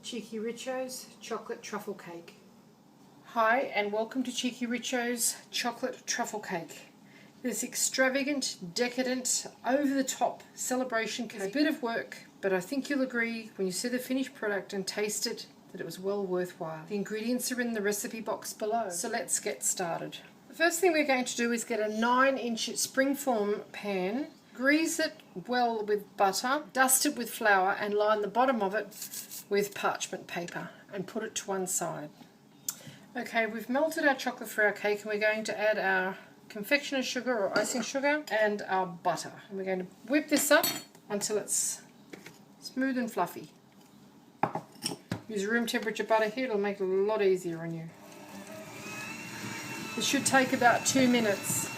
Cheekyricho's Chocolate Truffle Cake. Hi and welcome to Cheekyricho's Chocolate Truffle Cake. This extravagant, decadent, over-the-top celebration cake. It's a bit of work, but I think you'll agree when you see the finished product and taste it that it was well worthwhile. The ingredients are in the recipe box below, so let's get started. The first thing we're going to do is get a 9-inch springform pan, grease it well with butter, dust it with flour and line the bottom of it with parchment paper and put it to one side. Okay, we've melted our chocolate for our cake and we're going to add our confectioner's sugar or icing sugar and our butter. And we're going to whip this up until it's smooth and fluffy. Use room temperature butter here, it'll make it a lot easier on you. This should take about 2 minutes.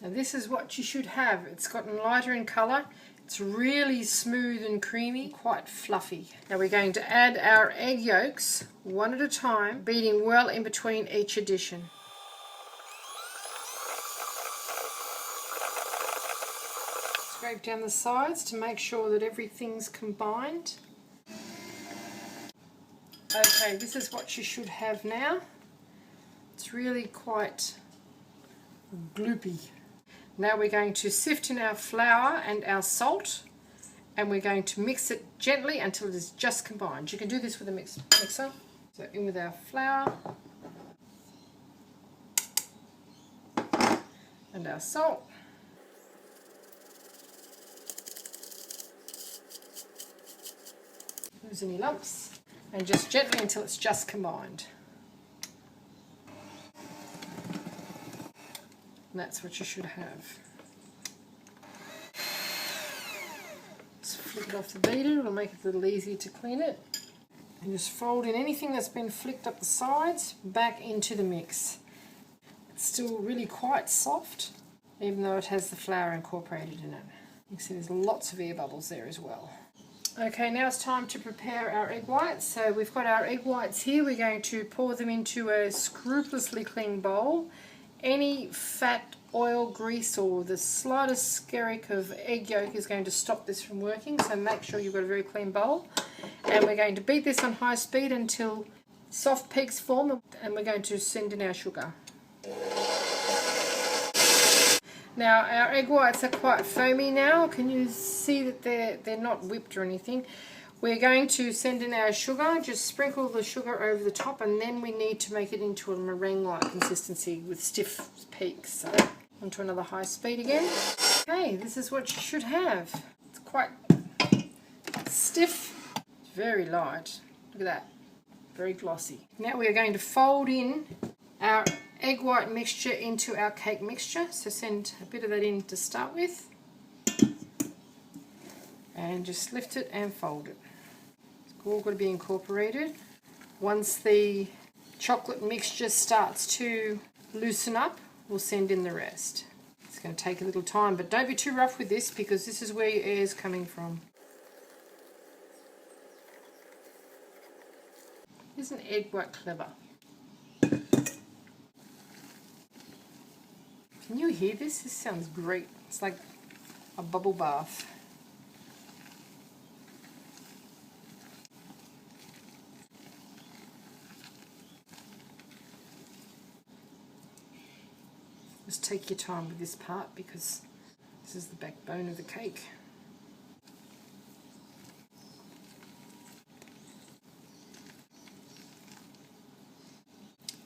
Now this is what you should have. It's gotten lighter in colour. It's really smooth and creamy, quite fluffy. Now we're going to add our egg yolks one at a time, beating well in between each addition. Scrape down the sides to make sure that everything's combined. Okay, this is what you should have now. It's really quite gloopy. Now we're going to sift in our flour and our salt and we're going to mix it gently until it is just combined. You can do this with a mixer. So in with our flour and our salt. Lose any lumps and just gently until it's just combined. And that's what you should have. Just flick it off the beater, it'll make it a little easier to clean it. And just fold in anything that's been flicked up the sides back into the mix. It's still really quite soft, even though it has the flour incorporated in it. You can see there's lots of air bubbles there as well. Okay, now it's time to prepare our egg whites. So we've got our egg whites here. We're going to pour them into a scrupulously clean bowl. Any fat, oil, grease or the slightest skerrick of egg yolk is going to stop this from working, so make sure you've got a very clean bowl. And we're going to beat this on high speed until soft peaks form, and we're going to send in our sugar. Now our egg whites are quite foamy now. Can you see that they're not whipped or anything? We're going to send in our sugar, just sprinkle the sugar over the top, and then we need to make it into a meringue-like consistency with stiff peaks. So onto another high speed again. Okay, this is what you should have. It's quite stiff, it's very light. Look at that, very glossy. Now we are going to fold in our egg white mixture into our cake mixture. So send a bit of that in to start with. And just lift it and fold it. It's all got to be incorporated. Once the chocolate mixture starts to loosen up, we'll send in the rest. It's going to take a little time, but don't be too rough with this because this is where your air is coming from. Isn't egg white clever? Can you hear this? This sounds great. It's like a bubble bath. Just take your time with this part because this is the backbone of the cake.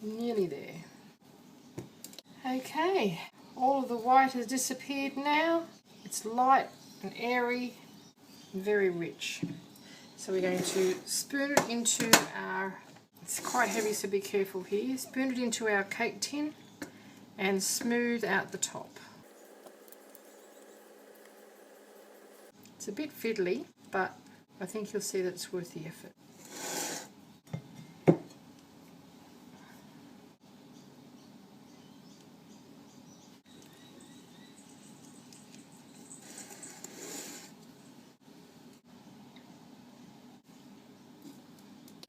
Nearly there. Okay, all of the white has disappeared now. It's light and airy and very rich. So we're going to spoon it into our, it's quite heavy so be careful here, spoon it into our cake tin and smooth out the top. It's a bit fiddly, but I think you'll see that it's worth the effort.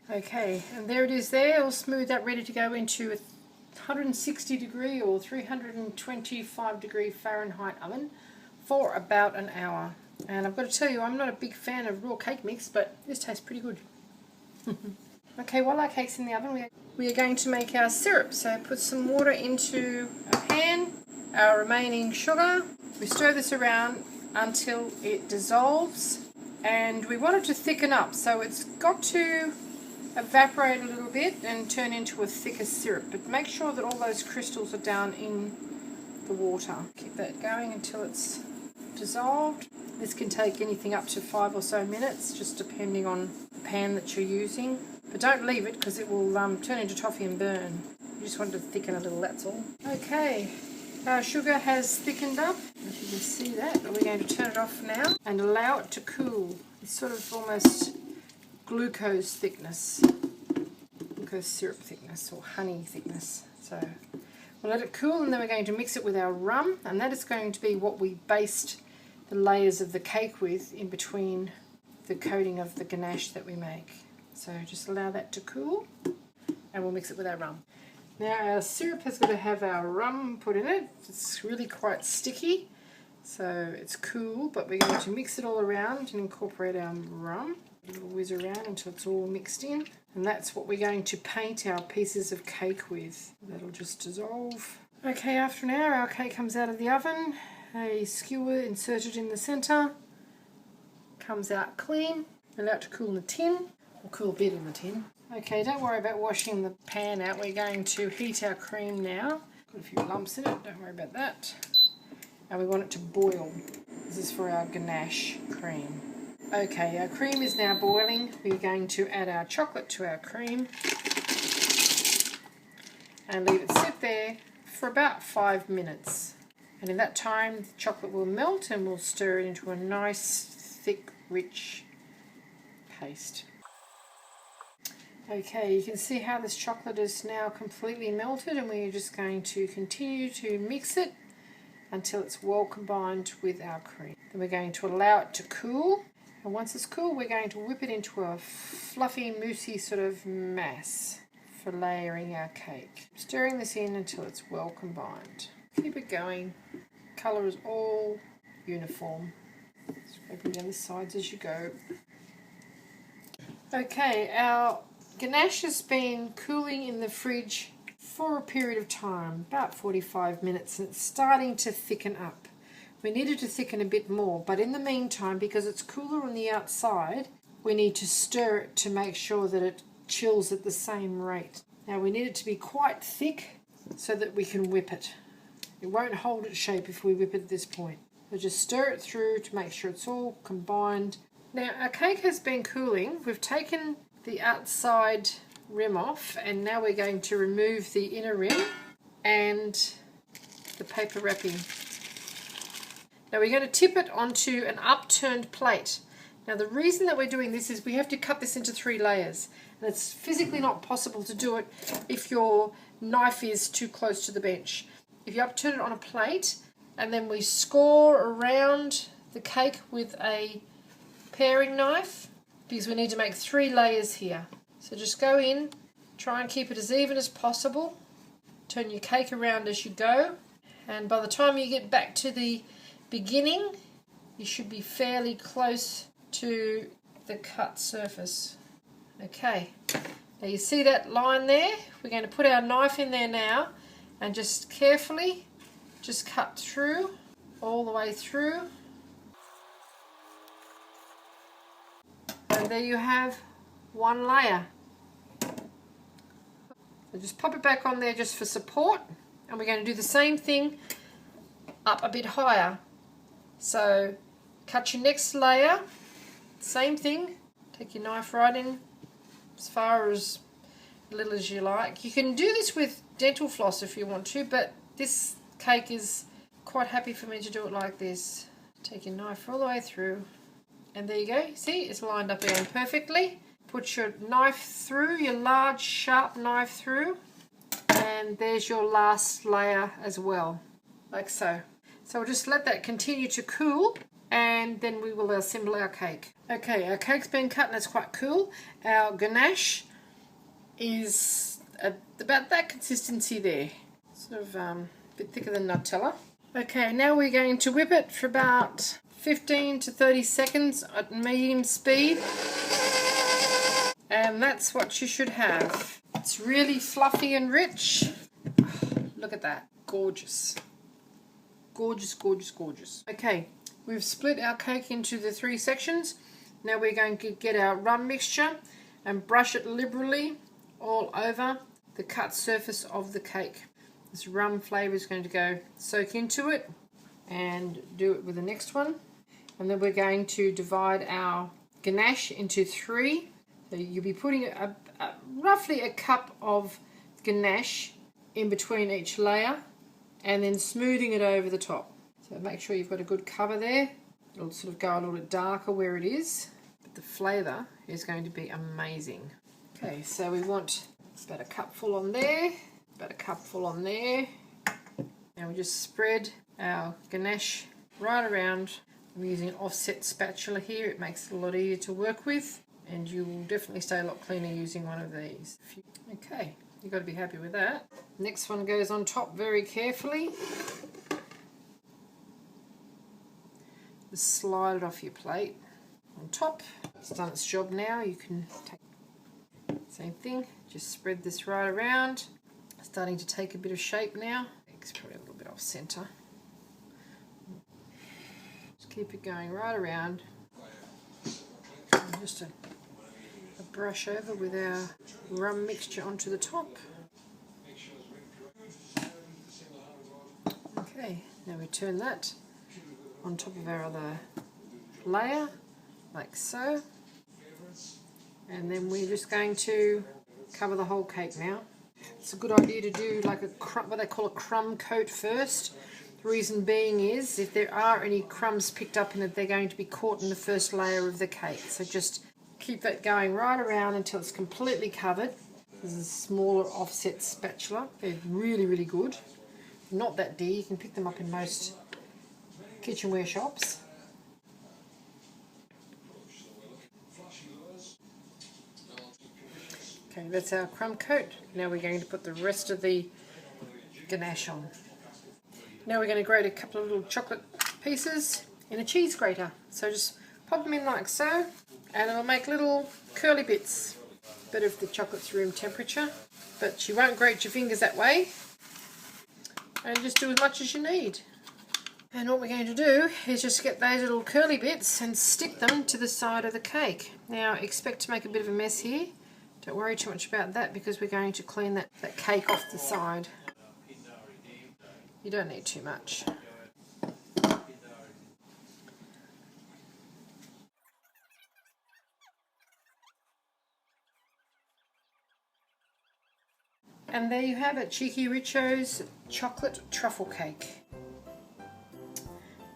Okay, and there it is there, all smoothed out, ready to go into a 160 degree or 325 degree Fahrenheit oven for about an hour. And I've got to tell you, I'm not a big fan of raw cake mix, but this tastes pretty good. Okay, while our cake's in the oven, we are going to make our syrup. So put some water into a pan, our remaining sugar. We stir this around until it dissolves, and we want it to thicken up. So it's got to evaporate a little bit and turn into a thicker syrup, but make sure that all those crystals are down in the water. Keep that going until it's dissolved. This can take anything up to 5 or so minutes, just depending on the pan that you're using. But don't leave it because it will turn into toffee and burn. You just want it to thicken a little, that's all. Okay, our sugar has thickened up. If you can see that, we're going to turn it off now and allow it to cool. It's sort of almost glucose thickness, glucose syrup thickness or honey thickness. So we'll let it cool, and then we're going to mix it with our rum, and that is going to be what we based the layers of the cake with in between the coating of the ganache that we make. So just allow that to cool, and we'll mix it with our rum. Now our syrup has got to have our rum put in it. It's really quite sticky, so it's cool, but we're going to mix it all around and incorporate our rum. A little whiz around until it's all mixed in, and that's what we're going to paint our pieces of cake with. That'll just dissolve. Okay, after an hour our cake comes out of the oven. A skewer inserted in the centre, comes out clean. Allow it to cool in the tin, or cool a bit in the tin. Okay, don't worry about washing the pan out. We're going to heat our cream now. Got a few lumps in it, don't worry about that. And we want it to boil. This is for our ganache cream. Okay, our cream is now boiling. We're going to add our chocolate to our cream and leave it sit there for about 5 minutes. And in that time, the chocolate will melt and we'll stir it into a nice, thick, rich paste. Okay, you can see how this chocolate is now completely melted, and we're just going to continue to mix it until it's well combined with our cream. Then we're going to allow it to cool. And once it's cool, we're going to whip it into a fluffy, moussey sort of mass for layering our cake. Stirring this in until it's well combined. Keep it going. Colour is all uniform. Scraping down the sides as you go. Okay, our ganache has been cooling in the fridge for a period of time, about 45 minutes, and it's starting to thicken up. We needed to thicken a bit more, but in the meantime, because it's cooler on the outside, we need to stir it to make sure that it chills at the same rate. Now we need it to be quite thick so that we can whip it. It won't hold its shape if we whip it at this point. So just stir it through to make sure it's all combined. Now our cake has been cooling. We've taken the outside rim off, and now we're going to remove the inner rim and the paper wrapping. Now we're going to tip it onto an upturned plate. Now the reason that we're doing this is we have to cut this into 3 layers, and it's physically not possible to do it if your knife is too close to the bench. If you upturn it on a plate, and then we score around the cake with a paring knife, because we need to make 3 layers here. So just go in, try and keep it as even as possible, turn your cake around as you go, and by the time you get back to the beginning, you should be fairly close to the cut surface. Okay, now you see that line there? We're going to put our knife in there now and just carefully just cut through, all the way through. And there you have 1 layer. So just pop it back on there just for support, and we're going to do the same thing up a bit higher. So cut your next layer, same thing, take your knife right in as far as little as you like. You can do this with dental floss if you want to, but this cake is quite happy for me to do it like this. Take your knife all the way through, and there you go. See, it's lined up again perfectly. Put your knife through, your large sharp knife through, and there's your last layer as well, like so. So we'll just let that continue to cool, and then we will assemble our cake. Okay, our cake's been cut and it's quite cool. Our ganache is about that consistency there, sort of a bit thicker than Nutella. Okay, now we're going to whip it for about 15 to 30 seconds at medium speed, and And that's what you should have. It's really fluffy and rich. Look at that. Gorgeous. Gorgeous, gorgeous, gorgeous. Okay, we've split our cake into the 3 sections. Now we're going to get our rum mixture and brush it liberally all over the cut surface of the cake. This rum flavour is going to go soak into it, and do it with the next one. And then we're going to divide our ganache into 3. So you'll be putting roughly a cup of ganache in between each layer, and then smoothing it over the top. So make sure you've got a good cover there. It'll sort of go a little bit darker where it is, but the flavour is going to be amazing. Okay, so we want about a cupful on there, about a cupful on there. Now we just spread our ganache right around. I'm using an offset spatula here. It makes it a lot easier to work with, and you will definitely stay a lot cleaner using one of these. Okay, you've got to be happy with that. Next one goes on top very carefully. Just slide it off your plate on top. It's done its job now. You can take same thing, just spread this right around. Starting to take a bit of shape now. It's probably a little bit off centre. Just keep it going right around. And just a brush over with our rum mixture onto the top. Okay, now we turn that on top of our other layer, like so. And then we're just going to cover the whole cake now. It's a good idea to do like a what they call a crumb coat first. The reason being is if there are any crumbs picked up in it, they're going to be caught in the first layer of the cake. So just keep that going right around until it's completely covered. This is a smaller offset spatula. They're really, really good. Not that dear. You can pick them up in most kitchenware shops. Okay, that's our crumb coat. Now we're going to put the rest of the ganache on. Now we're going to grate a couple of little chocolate pieces in a cheese grater. So just pop them in like so, and it'll make little curly bits. Better if the chocolate's room temperature, but you won't grate your fingers that way. And just do as much as you need. And what we're going to do is just get those little curly bits and stick them to the side of the cake. Now expect to make a bit of a mess here. Don't worry too much about that because we're going to clean that cake off the side. You don't need too much. And there you have it, Cheekyricho's Chocolate Truffle Cake.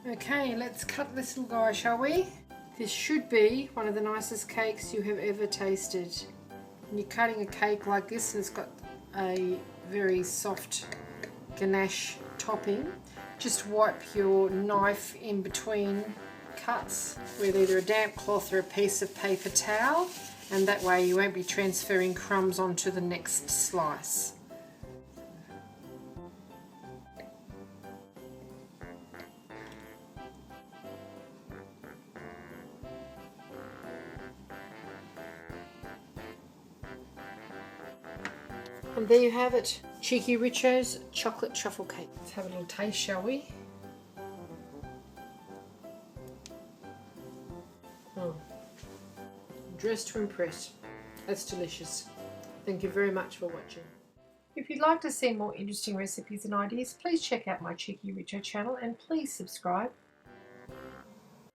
Okay, let's cut this little guy, shall we? This should be one of the nicest cakes you have ever tasted. When you're cutting a cake like this and it's got a very soft ganache topping, just wipe your knife in between cuts with either a damp cloth or a piece of paper towel, and that way you won't be transferring crumbs onto the next slice. And there you have it, Cheekyricho's Chocolate Truffle Cake. Let's have a little taste, shall we? Dressed to impress. That's delicious. Thank you very much for watching. If you'd like to see more interesting recipes and ideas, please check out my Cheekyricho channel and please subscribe.